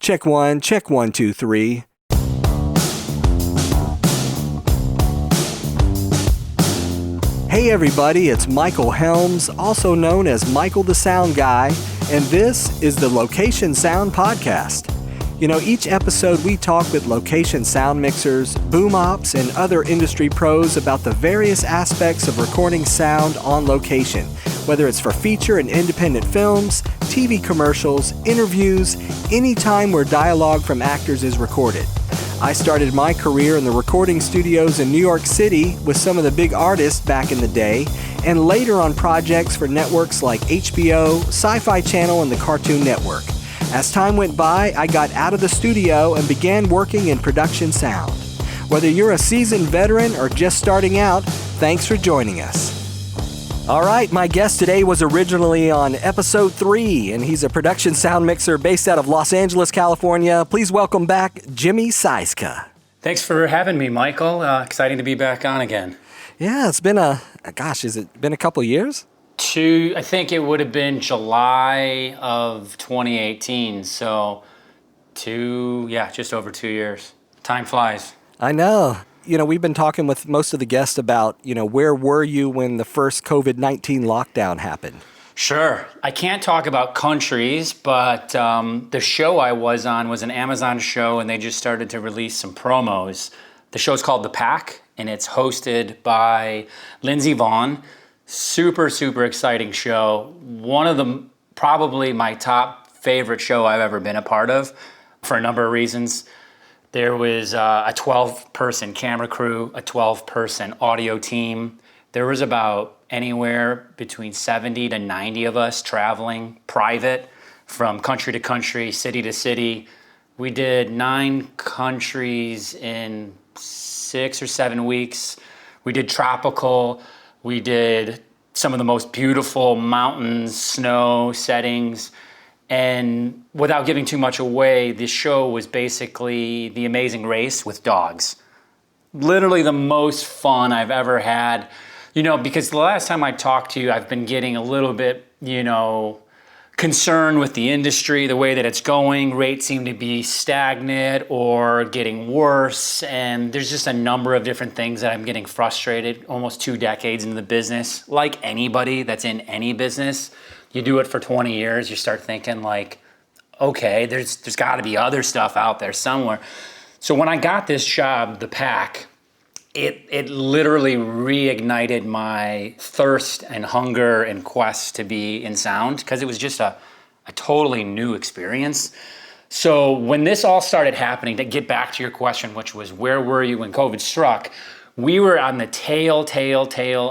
Check one, two, three. Hey everybody, it's Michael Helms, also known as Michael the Sound Guy, and this is the Location Sound Podcast. You know, each episode we talk with location sound mixers, boom ops, and other industry pros about the various aspects of recording sound on location, whether it's for feature and independent films, TV commercials, interviews, any time where dialogue from actors is recorded. I started my career in the recording studios in New York City with some of the big artists back in the day, and later on projects for networks like HBO, Sci-Fi Channel, and the Cartoon Network. As time went by, I got out of the studio and began working in production sound. Whether you're a seasoned veteran or just starting out, thanks for joining us. All right, my guest today was originally on episode 3, and he's a production sound mixer based out of Los Angeles, California. Please welcome back Jimmy Sieczka. Thanks for having me, Michael. Exciting to be back on again. Yeah, it's been has it been a couple of years? I think it would have been July of 2018, so just over 2 years. Time flies. I know. You know, we've been talking with most of the guests about, where were you when the first COVID-19 lockdown happened? Sure. I can't talk about countries, but the show I was on was an Amazon show, and they just started to release some promos. The show's called The Pack, and it's hosted by Lindsey Vaughn. Super, super exciting show. One of the, probably my top favorite show I've ever been a part of for a number of reasons. There was a 12-person camera crew, a 12-person audio team. There was about anywhere between 70 to 90 of us traveling private from country to country, city to city. We did 9 countries in 6 or 7 weeks. We did tropical. We did some of the most beautiful mountains, snow settings. And without giving too much away, this show was basically The Amazing Race with dogs. Literally the most fun I've ever had. Because the last time I talked to you, I've been getting a little bit, concerned with the industry, the way that it's going. Rates seem to be stagnant or getting worse. And there's just a number of different things that I'm getting frustrated. Almost 2 decades into the business. Like anybody that's in any business, you do it for 20 years, you start thinking like, okay, there's got to be other stuff out there somewhere. So when I got this job, The Pack, it literally reignited my thirst and hunger and quest to be in sound, because it was just a totally new experience. So when this all started happening, to get back to your question, which was where were you when COVID struck, we were on the tail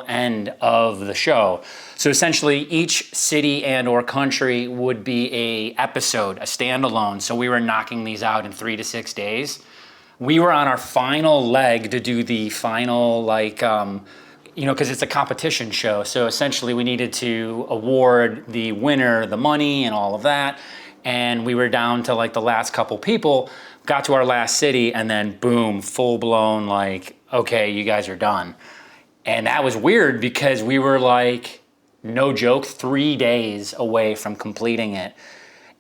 end of the show. So essentially each city and or country would be a episode, a standalone. So we were knocking these out in 3 to 6 days. We were on our final leg to do the final, because it's a competition show. So essentially we needed to award the winner the money and all of that. And we were down to the last couple people, got to our last city, and then boom, full blown okay, you guys are done. And that was weird because we were no joke, 3 days away from completing it.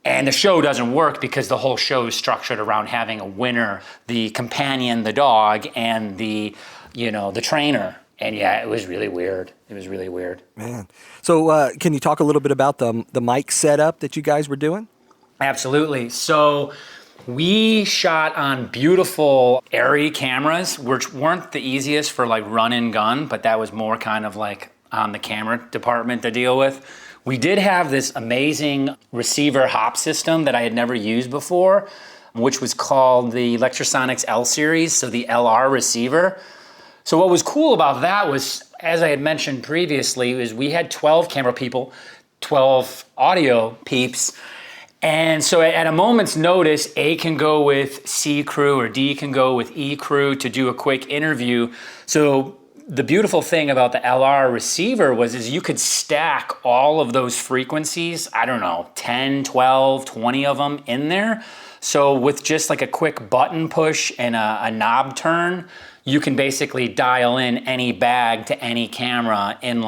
And the show doesn't work because the whole show is structured around having a winner, the companion, the dog, and the trainer. And yeah, it was really weird. Man. So can you talk a little bit about the mic setup that you guys were doing? Absolutely. So we shot on beautiful Arri cameras, which weren't the easiest for run and gun, but that was more kind of on the camera department to deal with. We did have this amazing receiver hop system that I had never used before, which was called the Lectrosonics L series, so the LR receiver. So what was cool about that was, as I had mentioned previously, is we had 12 camera people, 12 audio peeps. And so at a moment's notice, A can go with C crew or D can go with E crew to do a quick interview. So the beautiful thing about the LR receiver is you could stack all of those frequencies, 10, 12, 20 of them in there. So with just a quick button push and a knob turn, you can basically dial in any bag to any camera in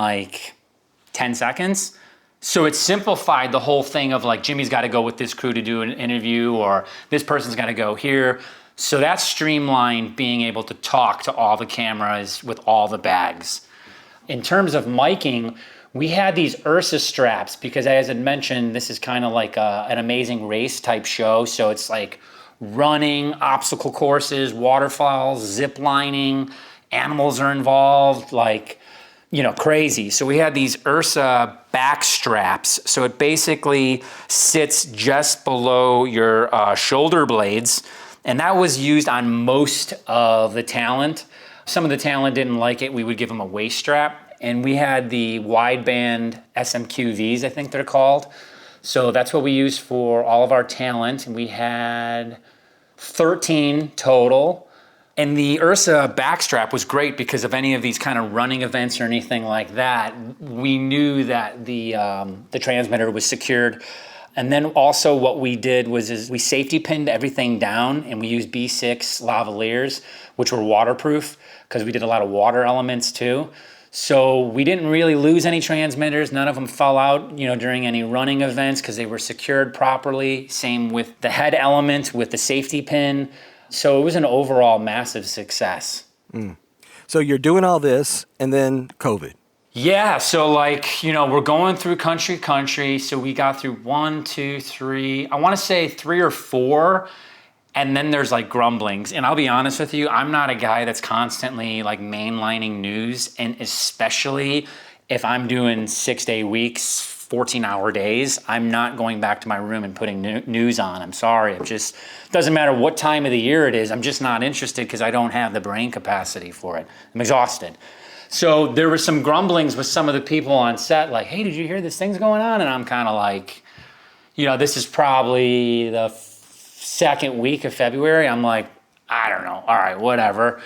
10 seconds. So it simplified the whole thing of like, Jimmy's got to go with this crew to do an interview, or this person's got to go here. So that streamlined being able to talk to all the cameras with all the bags. In terms of miking, we had these Ursa straps because, as I mentioned, this is kind of like an amazing race type show. So it's like running, obstacle courses, waterfalls, zip lining, animals are involved, like, crazy. So we had these Ursa back straps. So it basically sits just below your shoulder blades. And that was used on most of the talent. Some of the talent didn't like it. We would give them a waist strap. And we had the wideband SMQVs, I think they're called. So that's what we used for all of our talent. And we had 13 total. And the Ursa backstrap was great because of any of these kind of running events or anything like that. We knew that the transmitter was secured. And then also what we did was we safety pinned everything down, and we used B6 lavaliers, which were waterproof because we did a lot of water elements too. So we didn't really lose any transmitters. None of them fell out, during any running events because they were secured properly. Same with the head element with the safety pin. So it was an overall massive success. So you're doing all this and then COVID. Yeah, so we're going through country. So we got through 1, 2, 3, I want to say 3 or 4. And then there's like grumblings. And I'll be honest with you, I'm not a guy that's constantly like mainlining news. And especially if I'm doing 6-day weeks, 14-hour days, I'm not going back to my room and putting news on. I'm sorry. It just doesn't matter what time of the year it is. I'm just not interested because I don't have the brain capacity for it. I'm exhausted. So there were some grumblings with some of the people on set, like, hey, did you hear this thing's going on? And I'm kind of like, this is probably the second week of February. I'm like, I don't know. All right, whatever.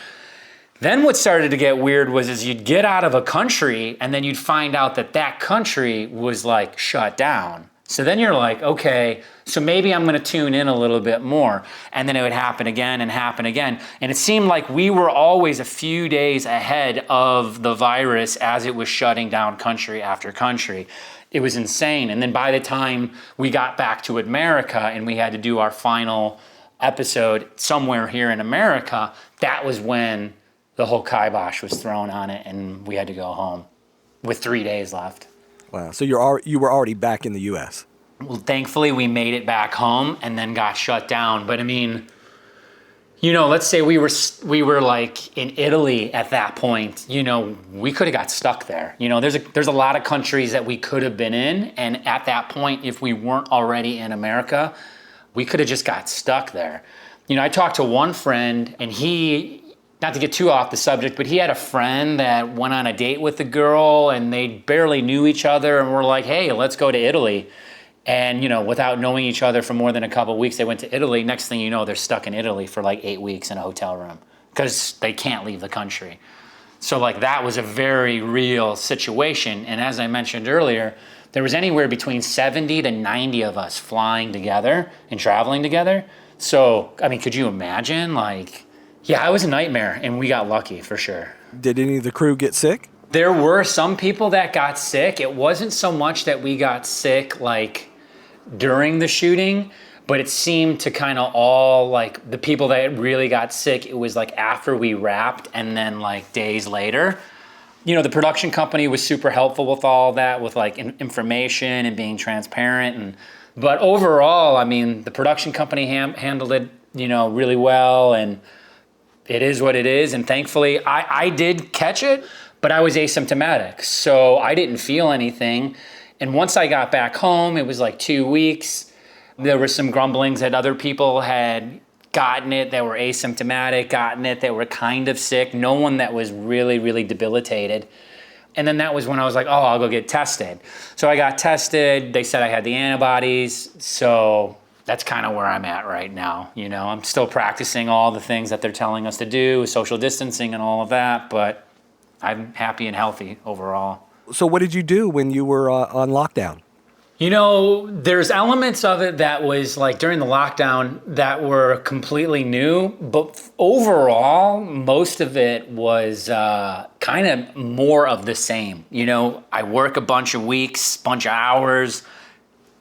Then what started to get weird was you'd get out of a country and then you'd find out that country was like shut down. So then you're like, okay, so maybe I'm going to tune in a little bit more. And then it would happen again and happen again. And it seemed like we were always a few days ahead of the virus as it was shutting down country after country. It was insane. And then by the time we got back to America and we had to do our final episode somewhere here in America, that was when the whole kibosh was thrown on it and we had to go home with 3 days left. Wow. So you were already back in the U.S. Well, thankfully we made it back home and then got shut down. But I mean, let's say we were like in Italy at that point, we could have got stuck there. There's a lot of countries that we could have been in. And at that point, if we weren't already in America, we could have just got stuck there. I talked to one friend and not to get too off the subject, but he had a friend that went on a date with a girl and they barely knew each other and were like, hey, let's go to Italy. And, without knowing each other for more than a couple of weeks, they went to Italy. Next thing you know, they're stuck in Italy for like 8 weeks in a hotel room because they can't leave the country. So that was a very real situation. And as I mentioned earlier, there was anywhere between 70 to 90 of us flying together and traveling together. So, I mean, could you imagine? Yeah, it was a nightmare, and we got lucky for sure. Did any of the crew get sick? There were some people that got sick. It wasn't so much that we got sick during the shooting, but it seemed to kind of all the people that really got sick, it was after we wrapped and then days later. The production company was super helpful with all that, with information and being transparent. But overall, I mean, the production company handled it, really well, and it is what it is. And thankfully, I did catch it, but I was asymptomatic, so I didn't feel anything. And once I got back home, it was 2 weeks. There were some grumblings that other people had gotten it that were asymptomatic, gotten it that were kind of sick, no one that was really, really debilitated. And then that was when I was like, oh, I'll go get tested. So I got tested. They said I had the antibodies. So that's kind of where I'm at right now. I'm still practicing all the things that they're telling us to do, social distancing and all of that, but I'm happy and healthy overall. So what did you do when you were on lockdown? There's elements of it that was like during the lockdown that were completely new, but overall, most of it was kind of more of the same. I work a bunch of weeks, bunch of hours,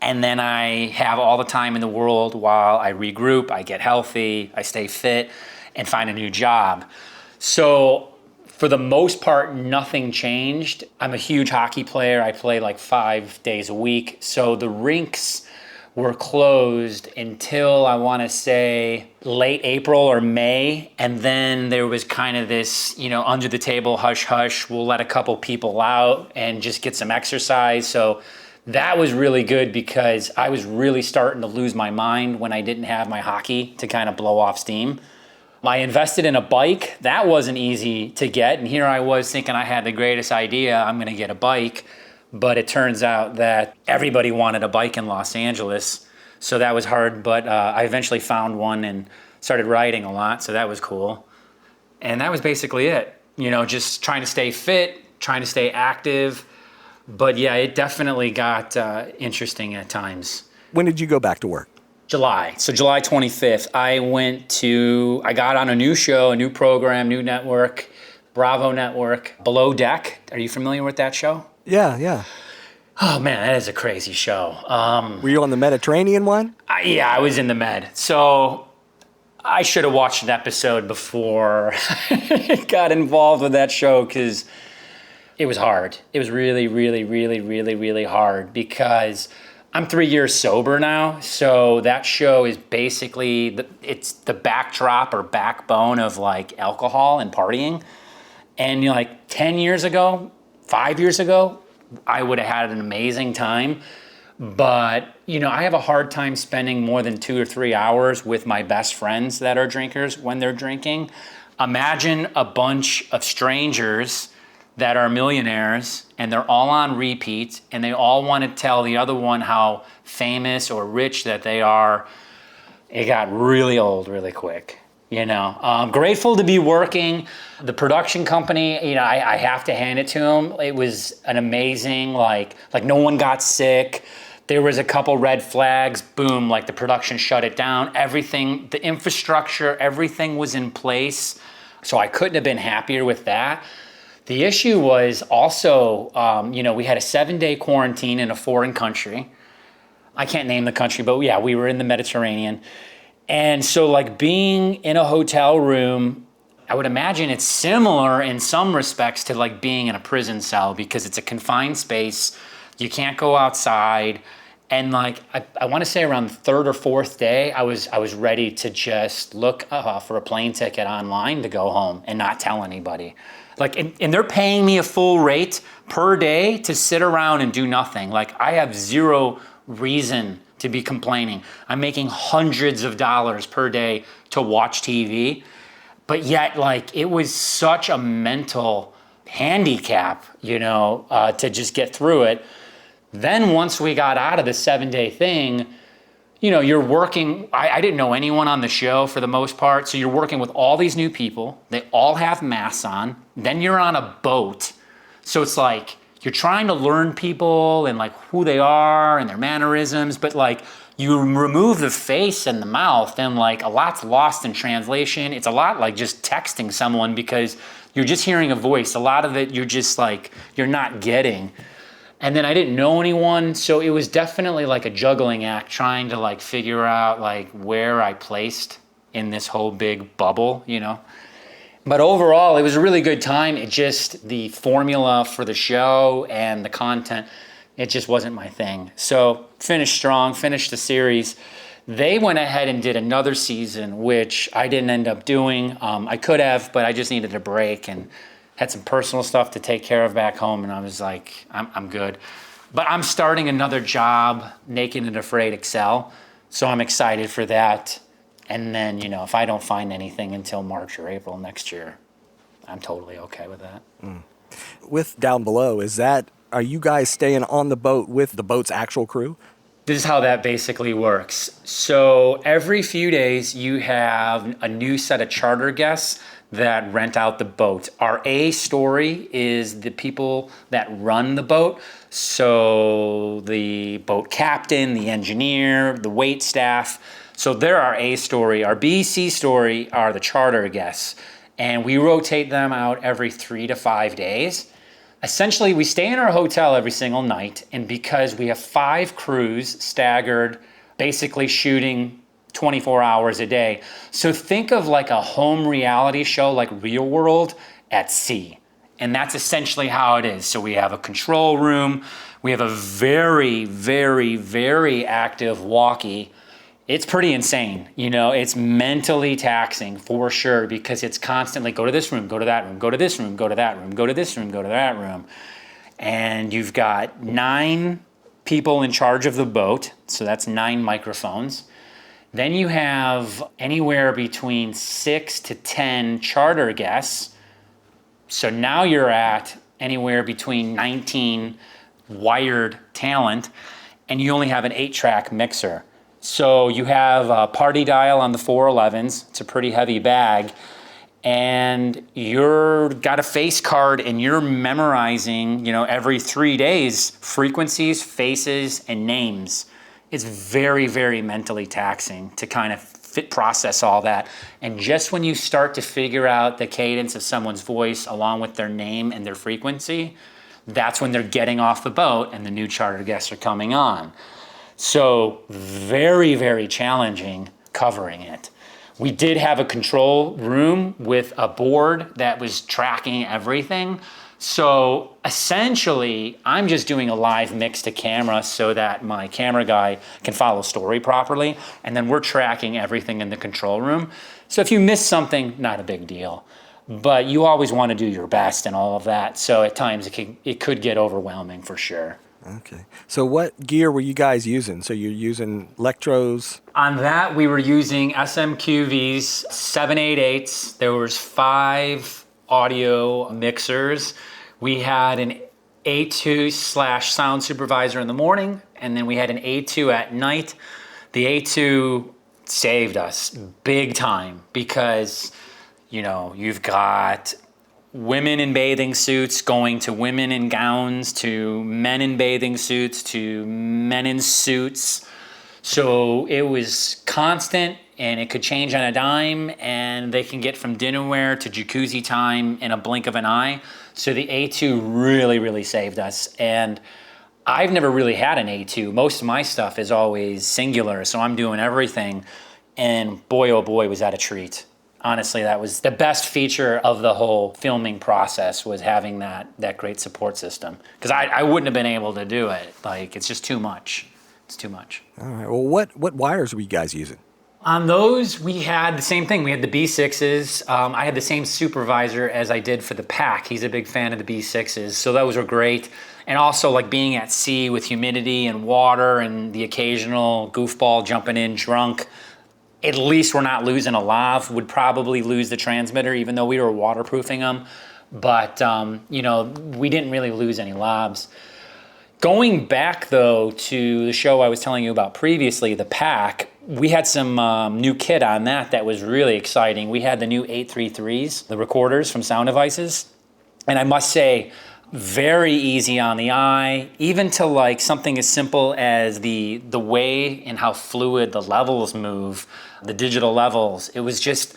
and then I have all the time in the world while I regroup, I get healthy, I stay fit, and find a new job. So for the most part, nothing changed. I'm a huge hockey player. I play like 5 days a week. So the rinks were closed until I want to say late April or May. And then there was kind of this, under the table hush hush. We'll let a couple people out and just get some exercise. So that was really good because I was really starting to lose my mind when I didn't have my hockey to kind of blow off steam. I invested in a bike. That wasn't easy to get. And here I was thinking I had the greatest idea. I'm going to get a bike. But it turns out that everybody wanted a bike in Los Angeles. So that was hard. But I eventually found one and started riding a lot. So that was cool. And that was basically it. Just trying to stay fit, trying to stay active. But yeah, it definitely got interesting at times. When did you go back to work? July. So July 25th, I got on a new show, a new program, new network, Bravo Network, Below Deck. Are you familiar with that show? Yeah. Oh man, that is a crazy show. Were you on the Mediterranean one? I was in the Med. So I should have watched an episode before I got involved with that show because it was hard. It was really, really, really, really, really hard because I'm 3 years sober now, so that show is basically, it's the backdrop or backbone of like alcohol and partying. And 10 years ago, 5 years ago, I would have had an amazing time. But, I have a hard time spending more than 2 or 3 hours with my best friends that are drinkers when they're drinking. Imagine a bunch of strangers that are millionaires and they're all on repeat and they all want to tell the other one how famous or rich that they are. It got really old really quick. Grateful to be working. The production company, I have to hand it to them. It was an amazing, like no one got sick. There was a couple red flags, boom, like the production shut it down. Everything, the infrastructure, everything was in place. So I couldn't have been happier with that. The issue was also, we had a 7-day quarantine in a foreign country. I can't name the country, but yeah, we were in the Mediterranean. And so being in a hotel room, I would imagine it's similar in some respects to being in a prison cell because it's a confined space. You can't go outside. And I want to say around the third or fourth day, I was ready to just look for a plane ticket online to go home and not tell anybody. And they're paying me a full rate per day to sit around and do nothing. I have zero reason to be complaining. I'm making hundreds of dollars per day to watch TV. But yet, it was such a mental handicap, to just get through it. Then once we got out of the 7-day thing, you're working, I didn't know anyone on the show for the most part. So you're working with all these new people. They all have masks on. Then you're on a boat. So it's you're trying to learn people and who they are and their mannerisms, but you remove the face and the mouth and a lot's lost in translation. It's a lot like just texting someone because you're just hearing a voice. A lot of it you're just you're not getting. And then I didn't know anyone, so it was definitely a juggling act trying to figure out where I placed in this whole big bubble, But overall, it was a really good time. It just, the formula for the show and the content, it just wasn't my thing. So finished strong, finished the series. They went ahead and did another season, which I didn't end up doing. I could have, but I just needed a break and had some personal stuff to take care of back home, and I was I'm good. But I'm starting another job, Naked and Afraid Excel, so I'm excited for that. And then, if I don't find anything until March or April next year, I'm totally okay with that. With Down Below, are you guys staying on the boat with the boat's actual crew? This is how that basically works. So every few days, you have a new set of charter guests that rent out the boat. Our A story is the people that run the boat. So the boat captain, the engineer, the wait staff. So they're our A story. Our B, C story are the charter guests. And we rotate them out every 3 to 5 days. Essentially, we stay in our hotel every single night. And because we have 5 crews staggered, basically shooting 24 hours a day. So think of like a home reality show like Real World at sea. And that's essentially how it is. So we have a control room. We have a very, very, very active walkie. It's pretty insane. It's mentally taxing for sure because it's constantly go to this room, go to that room, go to this room, go to that room, go to this room, go to that room. And you've got 9 people in charge of the boat. So that's 9 microphones. Then you have anywhere between 6 to 10 charter guests. So now you're at anywhere between 19 wired talent, and you only have an 8-track mixer. So you have a party dial on the 411s. It's a pretty heavy bag. And you're got a face card and you're memorizing, every 3 days, frequencies, faces, and names. It's very, very mentally taxing to kind of process all that. And just when you start to figure out the cadence of someone's voice along with their name and their frequency, that's when they're getting off the boat and the new charter guests are coming on. So very, very challenging covering it. We did have a control room with a board that was tracking everything. So essentially, I'm just doing a live mix to camera so that my camera guy can follow story properly. And then we're tracking everything in the control room. So if you miss something, not a big deal. But you always want to do your best and all of that. So at times it could get overwhelming for sure. Okay. So what gear were you guys using? So you're using Electros? On that, we were using SMQV's 788s. There was 5 audio mixers. We had an A2/sound supervisor in the morning, and then we had an A2 at night. The A2 saved us big time because, you've got women in bathing suits going to women in gowns to men in bathing suits to men in suits. So it was constant and it could change on a dime, and they can get from dinnerware to jacuzzi time in a blink of an eye. So the A2 really, really saved us. And I've never really had an A2. Most of my stuff is always singular, so I'm doing everything. And boy, oh boy, was that a treat. Honestly, that was the best feature of the whole filming process, was having that great support system. Because I wouldn't have been able to do it. Like, it's just too much. It's too much. All right. Well, what wires were you guys using? On those, we had the same thing. We had the B6s. I had the same supervisor as I did for the pack. He's a big fan of the B6s, so those were great. And also, like, being at sea with humidity and water and the occasional goofball jumping in drunk, at least we're not losing a lav. Would probably lose the transmitter, even though we were waterproofing them. But, we didn't really lose any lavs. Going back, though, to the show I was telling you about previously, the pack, we had some new kit on that was really exciting. We had the new 833s, the recorders from Sound Devices. And I must say, very easy on the eye, even to like something as simple as the way and how fluid the levels move, the digital levels. It was just,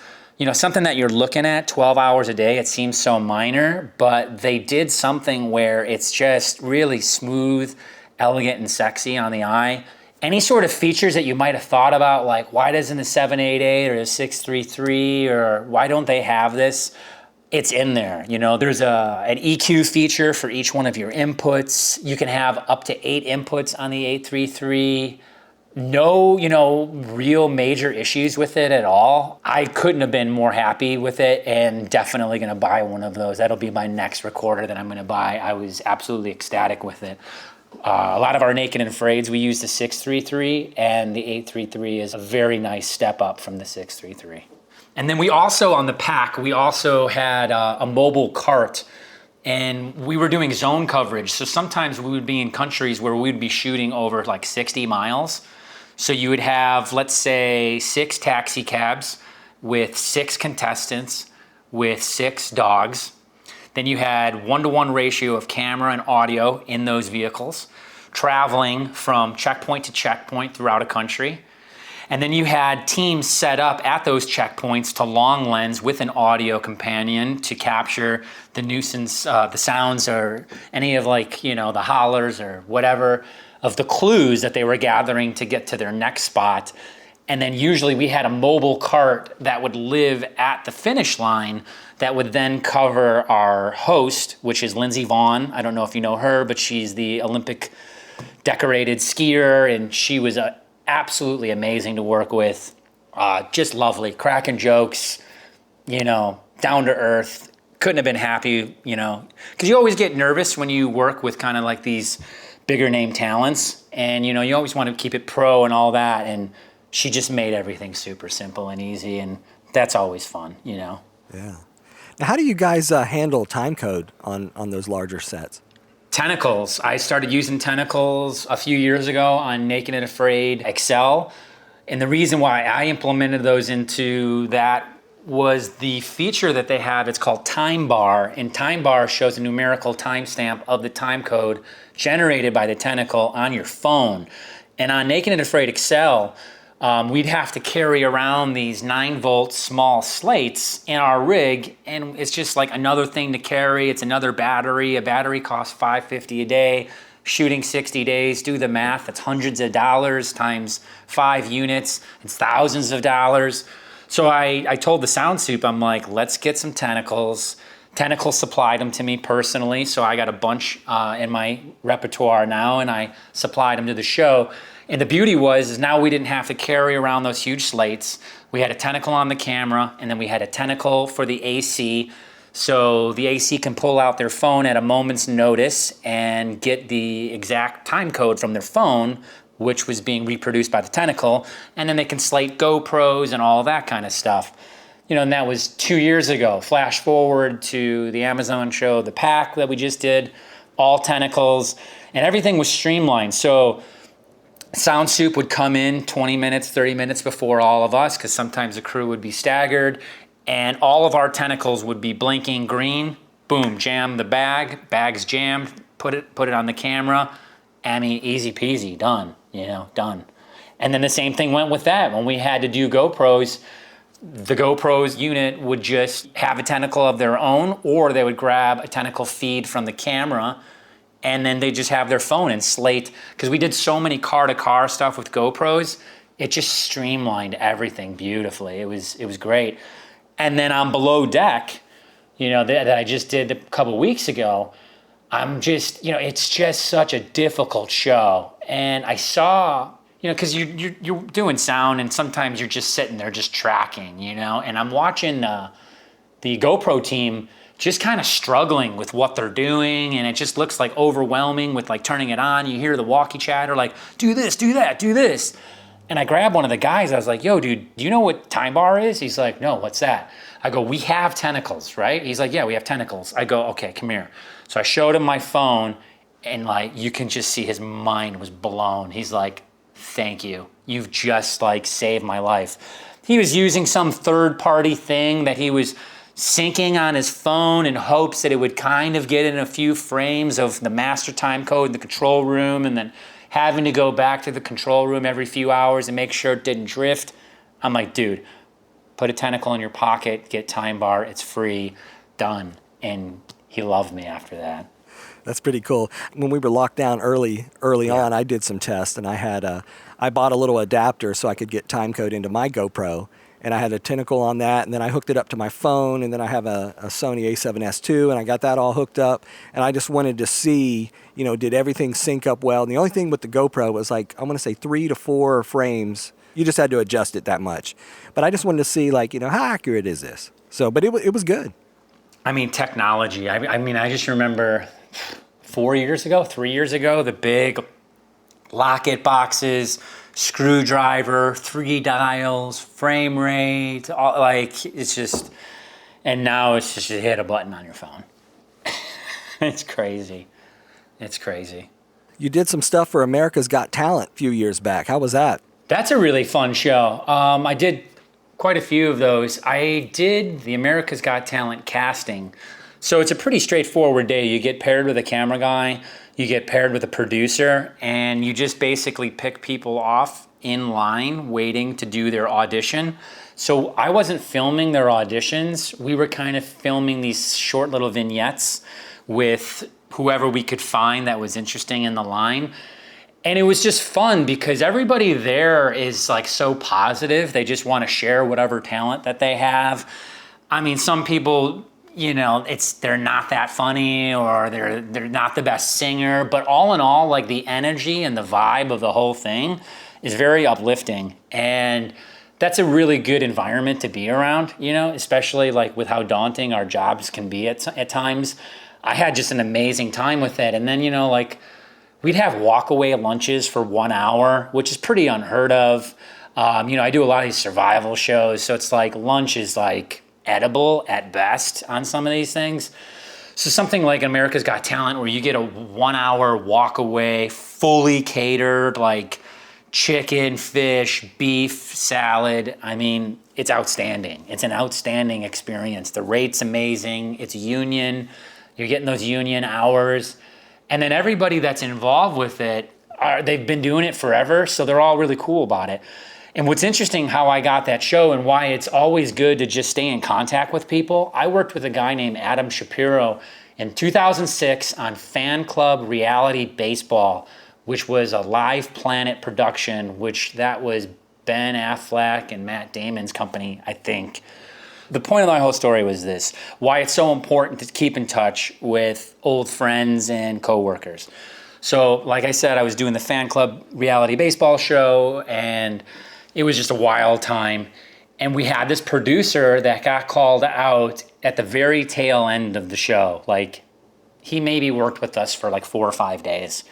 something that you're looking at 12 hours a day. It seems so minor, but they did something where it's just really smooth, elegant, and sexy on the eye. Any sort of features that you might have thought about, like why doesn't the 788 or the 633 or why don't they have this? It's in there. There's an EQ feature for each one of your inputs. You can have up to 8 inputs on the 833. No, real major issues with it at all. I couldn't have been more happy with it, and definitely going to buy one of those. That'll be my next recorder that I'm going to buy. I was absolutely ecstatic with it. A lot of our Naked and Afraids, we use the 633, and the 833 is a very nice step up from the 633. And then we also, on the pack, we also had a mobile cart, and we were doing zone coverage. So sometimes we would be in countries where we'd be shooting over like 60 miles. So you would have, let's say, 6 taxi cabs with 6 contestants with 6 dogs. Then you had 1-to-1 ratio of camera and audio in those vehicles, traveling from checkpoint to checkpoint throughout a country. And then you had teams set up at those checkpoints to long lens with an audio companion to capture the nuisance, the sounds, or any of the hollers or whatever of the clues that they were gathering to get to their next spot. And then usually we had a mobile cart that would live at the finish line that would then cover our host, which is Lindsey Vaughn. I don't know if you know her, but she's the Olympic decorated skier, and she was absolutely amazing to work with. Just lovely, cracking jokes, down to earth. Couldn't have been happy, because you always get nervous when you work with kind of like these bigger name talents, and you always want to keep it pro and all that, and she just made everything super simple and easy, and that's always fun, Yeah. Now, how do you guys handle time code on those larger sets? Tentacles. I started using tentacles a few years ago on Naked and Afraid Excel. And the reason why I implemented those into that was the feature that they have. It's called Time Bar. And Time Bar shows a numerical timestamp of the time code generated by the tentacle on your phone. And on Naked and Afraid Excel, we'd have to carry around these 9-volt small slates in our rig, and it's just like another thing to carry. It's another battery. A battery costs $5.50 a day. Shooting 60 days, do the math. That's hundreds of dollars times 5 units. It's thousands of dollars. So I told the Sound Soup, I'm like, let's get some tentacles. Tentacles supplied them to me personally, so I got a bunch in my repertoire now, and I supplied them to the show. And the beauty is now we didn't have to carry around those huge slates. We had a tentacle on the camera, and then we had a tentacle for the AC. So the AC can pull out their phone at a moment's notice and get the exact time code from their phone, which was being reproduced by the tentacle. And then they can slate GoPros and all that kind of stuff. And that was 2 years ago. Flash forward to the Amazon show, The Pack that we just did, all tentacles, and everything was streamlined. So Sound Soup would come in 20 minutes, 30 minutes before all of us, because sometimes the crew would be staggered, and all of our tentacles would be blinking green. Boom, jam the bag's jammed, put it on the camera. I mean, easy peasy, done, done. And then the same thing went with that. When we had to do GoPros, the GoPros unit would just have a tentacle of their own, or they would grab a tentacle feed from the camera, and then they just have their phone and slate. Because we did so many car-to-car stuff with GoPros, it just streamlined everything beautifully. It was great. And then on Below Deck, that I just did a couple weeks ago, I'm just, it's just such a difficult show. And I saw, because you're doing sound, and sometimes you're just sitting there just tracking, and I'm watching the GoPro team just kind of struggling with what they're doing, and it just looks like overwhelming with like turning it on. You hear the walkie chatter like, do this, do that, do this. And I grabbed one of the guys. I was like, yo, dude, do you know what Time Bar is? He's like, no, what's that? I go, we have tentacles, right? He's like, yeah, we have tentacles. I go, okay, come here. So I showed him my phone, and like, you can just see his mind was blown. He's like, thank you. You've just like saved my life. He was using some third-party thing that he was syncing on his phone in hopes that it would kind of get in a few frames of the master time code in the control room, and then having to go back to the control room every few hours and make sure it didn't drift. I'm like, dude, put a tentacle in your pocket, get Time Bar, it's free, done. And he loved me after that. That's pretty cool. When we were locked down early on, I did some tests, and I bought a little adapter so I could get time code into my GoPro. And I had a tentacle on that, and then I hooked it up to my phone, and then I have a Sony a7S II, and I got that all hooked up, and I just wanted to see, did everything sync up well? And the only thing with the GoPro was like, I want to say 3 to 4 frames. You just had to adjust it that much. But I just wanted to see, how accurate is this? So, but it was good. I mean, technology. I just remember 3 years ago, the big locket boxes, screwdriver, 3 dials, frame rate, it's just, and now it's just you hit a button on your phone. It's crazy. You did some stuff for America's Got Talent a few years back. How was that? That's a really fun show. I did quite a few of those. I did the America's Got Talent casting. So it's a pretty straightforward day. You get paired with a camera guy, you get paired with a producer, and you just basically pick people off in line waiting to do their audition. So I wasn't filming their auditions. We were kind of filming these short little vignettes with whoever we could find that was interesting in the line. And it was just fun because everybody there is like so positive. They just want to share whatever talent that they have. I mean, some people, you know, they're not that funny or they're not the best singer, but all in all, like the energy and the vibe of the whole thing is very uplifting. And that's a really good environment to be around, you know, especially like with how daunting our jobs can be at times. I had just an amazing time with it. And then, you know, like we'd have walk-away lunches for 1 hour, which is pretty unheard of. You know, I do a lot of these survival shows, so it's like lunch is like edible at best on some of these things. So something like America's Got Talent where you get a 1 hour walk-away, fully catered, like chicken, fish, beef, salad. I mean, it's outstanding. It's an outstanding experience. The rate's amazing. It's union. You're getting those union hours. And then everybody that's involved with it, they've been doing it forever, so they're all really cool about it. And what's interesting how I got that show and why it's always good to just stay in contact with people, I worked with a guy named Adam Shapiro in 2006 on Fan Club Reality Baseball, which was a Live Planet production, which that was Ben Affleck and Matt Damon's company, I think. The point of my whole story was this, why it's so important to keep in touch with old friends and coworkers. So like I said, I was doing the Fan Club Reality Baseball show and it was just a wild time. And we had this producer that got called out at the very tail end of the show. Like he maybe worked with us for like 4 or 5 days.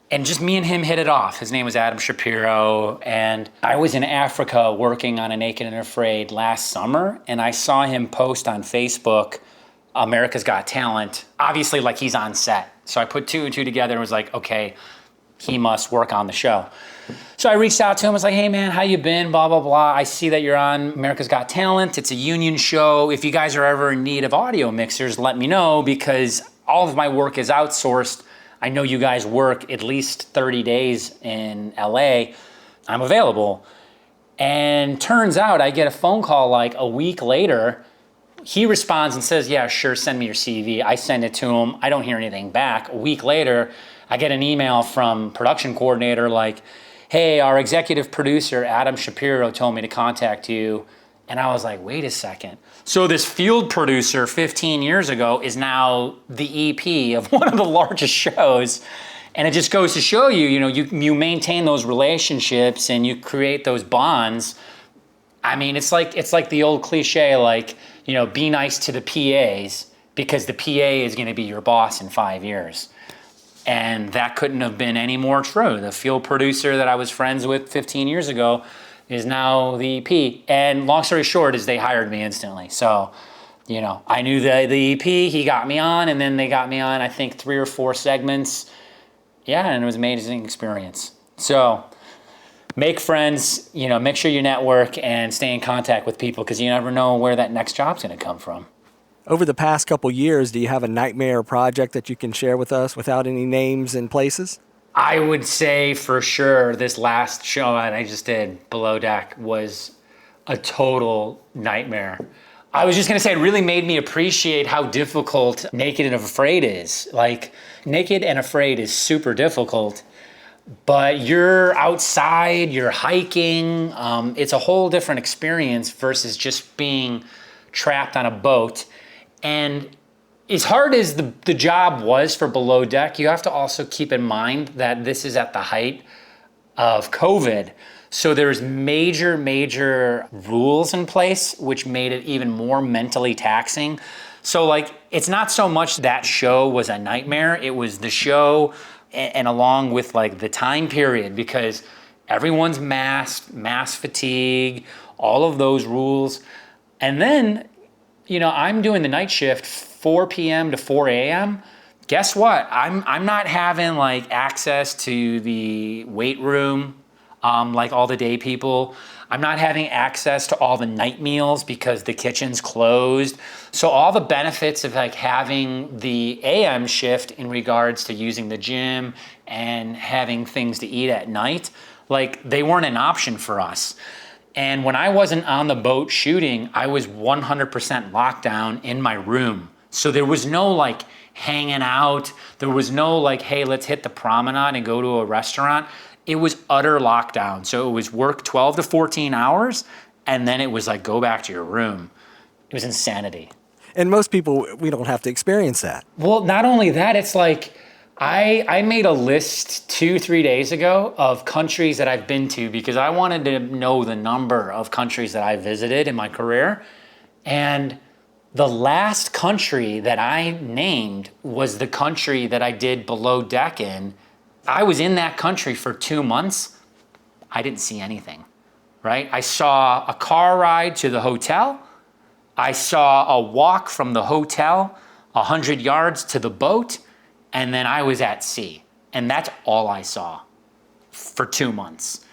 And just me and him hit it off. His name was Adam Shapiro, and I was in Africa working on A Naked and Afraid last summer, and I saw him post on Facebook, America's Got Talent, obviously like he's on set. So I put 2 and 2 together and was like, okay, he must work on the show. So I reached out to him, I was like, hey man, how you been, blah, blah, blah. I see that you're on America's Got Talent. It's a union show. If you guys are ever in need of audio mixers, let me know because all of my work is outsourced. I know you guys work at least 30 days in LA. I'm available. And turns out I get a phone call like a week later. He responds and says, yeah, sure, send me your CV. I send it to him. I don't hear anything back. A week later, I get an email from production coordinator like, hey, our executive producer, Adam Shapiro, told me to contact you. And I was like, wait a second. So this field producer 15 years ago is now the EP of one of the largest shows. And it just goes to show you, you know, you maintain those relationships and you create those bonds. I mean, it's like the old cliche, like, you know, be nice to the PAs because the PA is going to be your boss in 5 years. And that couldn't have been any more true. The field producer that I was friends with 15 years ago is now the EP. And long story short is they hired me instantly. So, you know, I knew the EP, he got me on, and then they got me on, I think 3 or 4 segments. Yeah, and it was an amazing experience. So make friends, you know, make sure you network and stay in contact with people because you never know where that next job's gonna come from. Over the past couple years, do you have a nightmare project that you can share with us without any names and places? I would say for sure this last show that I just did, Below Deck, was a total nightmare. I was just gonna say it really made me appreciate how difficult Naked and Afraid is. Like, Naked and Afraid is super difficult, but you're outside, you're hiking. It's a whole different experience versus just being trapped on a boat. And as hard as the job was for Below Deck, you have to also keep in mind that this is at the height of COVID. So there's major rules in place, which made it even more mentally taxing. So like, it's not so much that show was a nightmare, it was the show and along with like the time period because everyone's masked, mask fatigue, all of those rules. And then, you know, I'm doing the night shift 4 p.m. to 4 a.m. Guess what? I'm not having like access to the weight room like all the day people. I'm not having access to all the night meals because the kitchen's closed. So all the benefits of like having the AM shift in regards to using the gym and having things to eat at night, like they weren't an option for us. And when I wasn't on the boat shooting, I was 100% locked down in my room. So there was no like hanging out. There was no like, hey, let's hit the promenade and go to a restaurant. It was utter lockdown. So it was work 12 to 14 hours, and then it was like, go back to your room. It was insanity. And most people, we don't have to experience that. Well, not only that, it's like, I made a list 2-3 days ago of countries that I've been to because I wanted to know the number of countries that I visited in my career. And the last country that I named was the country that I did below deck in. I was in that country for 2 months. I didn't see anything, right? I saw a car ride to the hotel. I saw a walk from the hotel 100 yards to the boat, and then I was at sea. And that's all I saw for 2 months.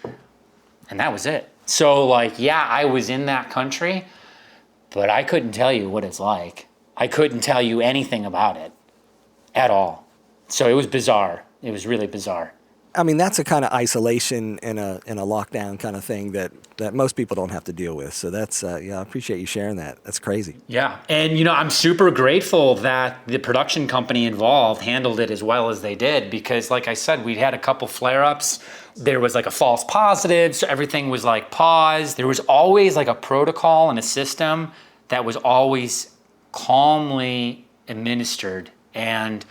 And that was it. So like, yeah, I was in that country, but I couldn't tell you what it's like. I couldn't tell you anything about it at all. So it was bizarre. It was really bizarre. I mean, that's a kind of isolation in a lockdown kind of thing that most people don't have to deal with. So that's, yeah, I appreciate you sharing that. That's crazy. Yeah. And, you know, I'm super grateful that the production company involved handled it as well as they did because, like I said, we had a couple flare-ups. There was like a false positive, so everything was like paused. There was always like a protocol and a system that was always calmly administered. And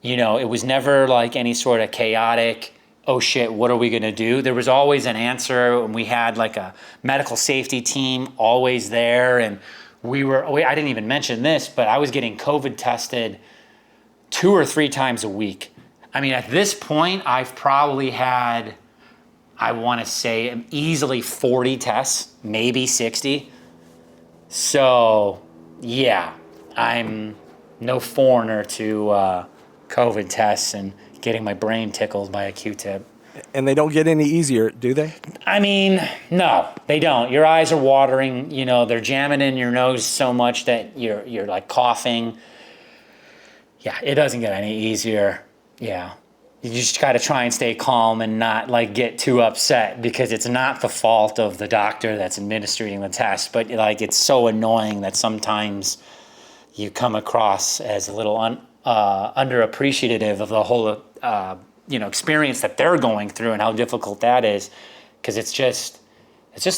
you know, it was never like any sort of chaotic, oh shit, what are we gonna do? There was always an answer, and we had like a medical safety team always there. And I didn't even mention this, but I was getting COVID tested 2 or 3 times a week. I mean, at this point, I've probably had, I wanna say easily 40 tests, maybe 60. So yeah, I'm no foreigner to COVID tests and getting my brain tickled by a Q-tip. And they don't get any easier, do they? I mean, no, they don't. Your eyes are watering, you know, they're jamming in your nose so much that you're like coughing. Yeah, it doesn't get any easier. Yeah. You just got to try and stay calm and not like get too upset because it's not the fault of the doctor that's administering the test, but like it's so annoying that sometimes you come across as a little underappreciative of the whole experience that they're going through and how difficult that is, because it's just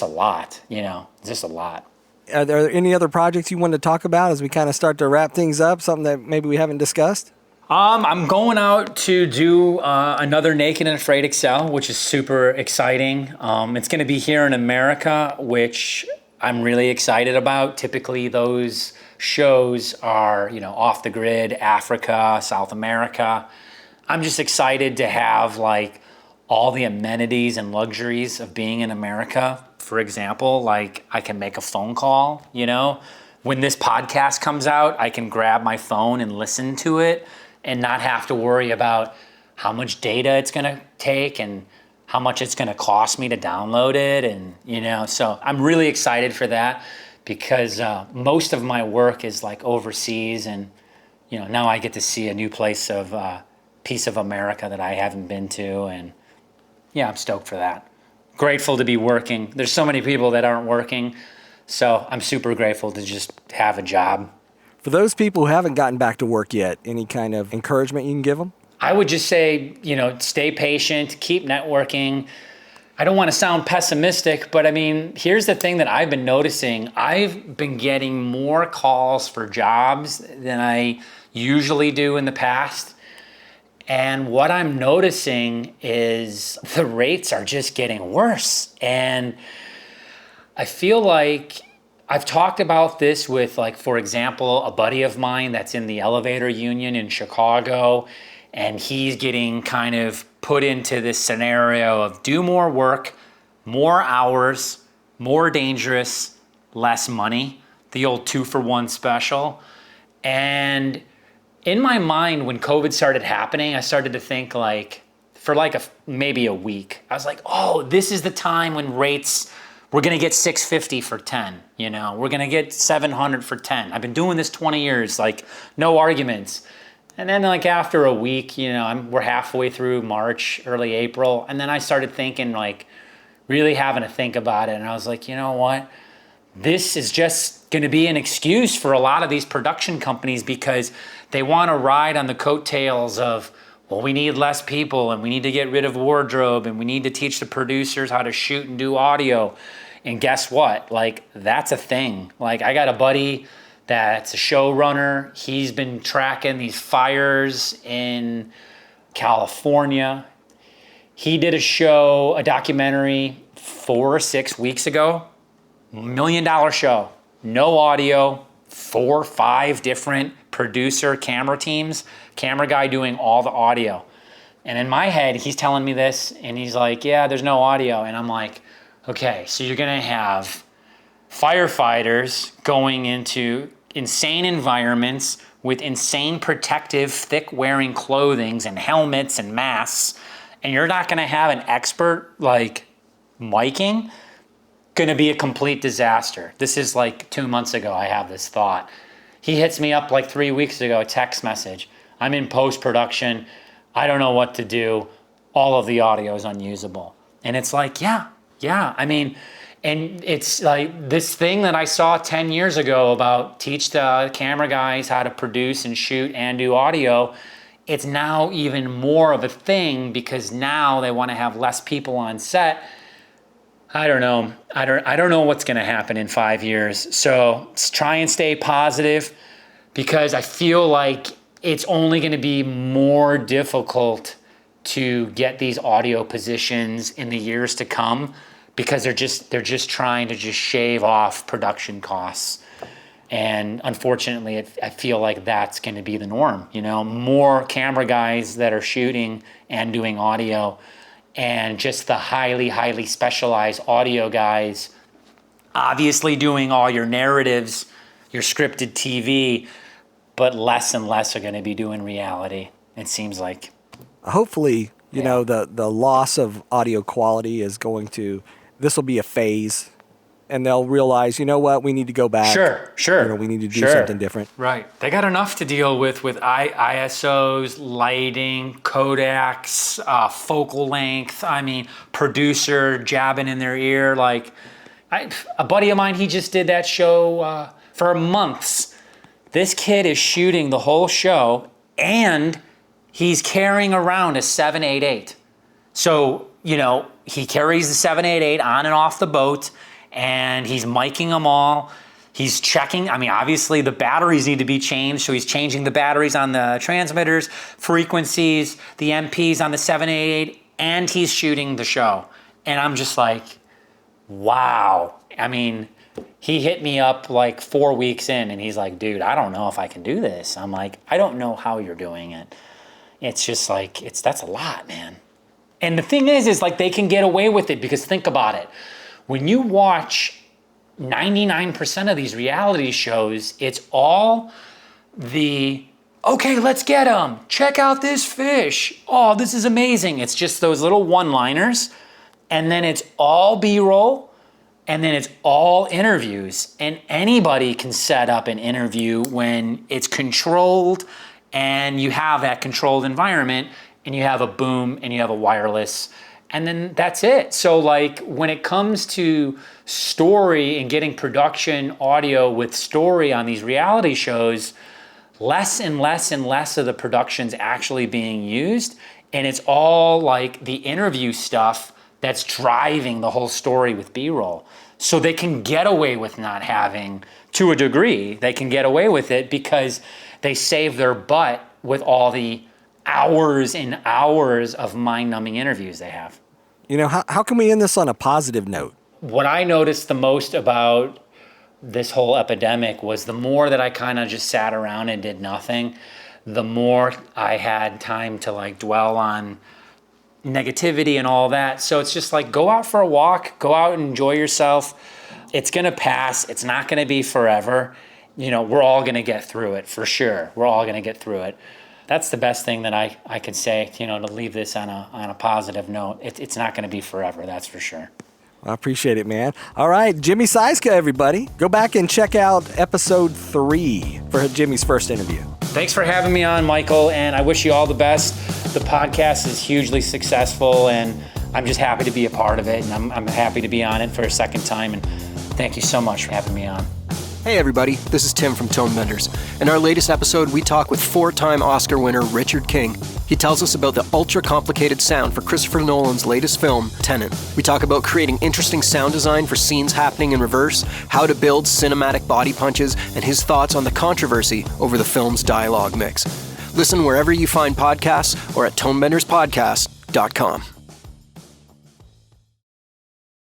a lot, you know. It's just a lot. Are there any other projects you want to talk about as we kind of start to wrap things up? Something that maybe we haven't discussed? I'm going out to do another Naked and Afraid Excel, which is super exciting. It's going to be here in America, which I'm really excited about. Typically, those shows are, you know, off the grid, Africa, South America. I'm just excited to have like all the amenities and luxuries of being in America. For example, like I can make a phone call, you know. When this podcast comes out, I can grab my phone and listen to it and not have to worry about how much data it's gonna take and how much it's gonna cost me to download it. And, you know, so I'm really excited for that because most of my work is like overseas, and, you know, now I get to see a new piece of America that I haven't been to. And yeah, I'm stoked for that. Grateful to be working. There's so many people that aren't working. So I'm super grateful to just have a job. For those people who haven't gotten back to work yet, any kind of encouragement you can give them? I would just say, you know, stay patient, keep networking. I don't want to sound pessimistic, but I mean, here's the thing that I've been noticing. I've been getting more calls for jobs than I usually do in the past. And what I'm noticing is the rates are just getting worse. And I feel like I've talked about this with, like, for example, a buddy of mine that's in the elevator union in Chicago, and he's getting kind of put into this scenario of do more work, more hours, more dangerous, less money, the old 2-for-1 special. And in my mind, when COVID started happening, I started to think, like, for like maybe a week, I was like, oh, this is the time when rates we're going to get 650 for 10, you know, we're going to get 700 for 10. I've been doing this 20 years, like no arguments. And then like after a week, you know, we're halfway through March, early April. And then I started thinking, like really having to think about it. And I was like, you know what? This is just going to be an excuse for a lot of these production companies because they want to ride on the coattails of, well, we need less people and we need to get rid of wardrobe and we need to teach the producers how to shoot and do audio. And guess what? Like, that's a thing. Like, I got a buddy that's a showrunner. He's been tracking these fires in California. He did a show, a documentary 4 or 6 weeks ago. $1 million show. No audio, 4 or 5 different producer camera teams, camera guy doing all the audio. And in my head, he's telling me this and he's like, yeah, there's no audio. And I'm like, okay, so you're gonna have firefighters going into insane environments with insane protective, thick wearing clothing and helmets and masks. And you're not gonna have an expert like miking. Gonna be a complete disaster. This is like 2 months ago, I have this thought. He hits me up like 3 weeks ago, a text message. I'm in post-production. I don't know what to do. All of the audio is unusable. And it's like, yeah. I mean, and it's like this thing that I saw 10 years ago about teach the camera guys how to produce and shoot and do audio. It's now even more of a thing because now they want to have less people on set. I don't know. I don't know what's going to happen in 5 years. So let's try and stay positive because I feel like it's only going to be more difficult to get these audio positions in the years to come because they're just trying to just shave off production costs. And unfortunately, I feel like that's going to be the norm. You know, more camera guys that are shooting and doing audio. And just the highly, highly specialized audio guys, obviously doing all your narratives, your scripted TV, but less and less are going to be doing reality, it seems like. Hopefully, you know, the loss of audio quality is this will be a phase, and they'll realize, you know what, we need to go back. Sure. You know, we need to do something different. Right. They got enough to deal with ISOs, lighting, codecs, focal length. I mean, producer jabbing in their ear. Like, a buddy of mine, he just did that show for months. This kid is shooting the whole show, and he's carrying around a 788. So, you know, he carries the 788 on and off the boat, and he's miking them all. He's checking, I mean, obviously the batteries need to be changed, so he's changing the batteries on the transmitters, frequencies, the MPs on the 788, and he's shooting the show. And I'm just like, wow. I mean, he hit me up like 4 weeks in, and he's like, dude, I don't know if I can do this. I'm like, I don't know how you're doing it. It's just like, that's a lot, man. And the thing is like they can get away with it because think about it. When you watch 99% of these reality shows, it's all okay, let's get them. Check out this fish. Oh, this is amazing. It's just those little one-liners. And then it's all B-roll. And then it's all interviews. And anybody can set up an interview when it's controlled and you have that controlled environment and you have a boom and you have a wireless. And then that's it. So like when it comes to story and getting production audio with story on these reality shows, less and less and less of the production's actually being used. And it's all like the interview stuff that's driving the whole story with B-roll. So they can get away with not having, to a degree, they can get away with it because they save their butt with all the hours and hours of mind-numbing interviews they have. You know, how can we end this on a positive note? What I noticed the most about this whole epidemic was the more that I kind of just sat around and did nothing, the more I had time to like dwell on negativity and all that. So it's just like, go out for a walk, go out and enjoy yourself. It's going to pass. It's not going to be forever. You know, we're all going to get through it for sure. We're all going to get through it. That's the best thing that I could say, you know, to leave this on a positive note. It's not going to be forever, that's for sure. I appreciate it, man. All right, Jimmy Sieczka, everybody. Go back and check out episode 3 for Jimmy's first interview. Thanks for having me on, Michael, and I wish you all the best. The podcast is hugely successful, and I'm just happy to be a part of it, and I'm happy to be on it for a second time, and thank you so much for having me on. Hey everybody, this is Tim from Tone Benders. In our latest episode, we talk with 4-time Oscar winner Richard King. He tells us about the ultra-complicated sound for Christopher Nolan's latest film, Tenet. We talk about creating interesting sound design for scenes happening in reverse, how to build cinematic body punches, and his thoughts on the controversy over the film's dialogue mix. Listen wherever you find podcasts or at tonebenderspodcast.com.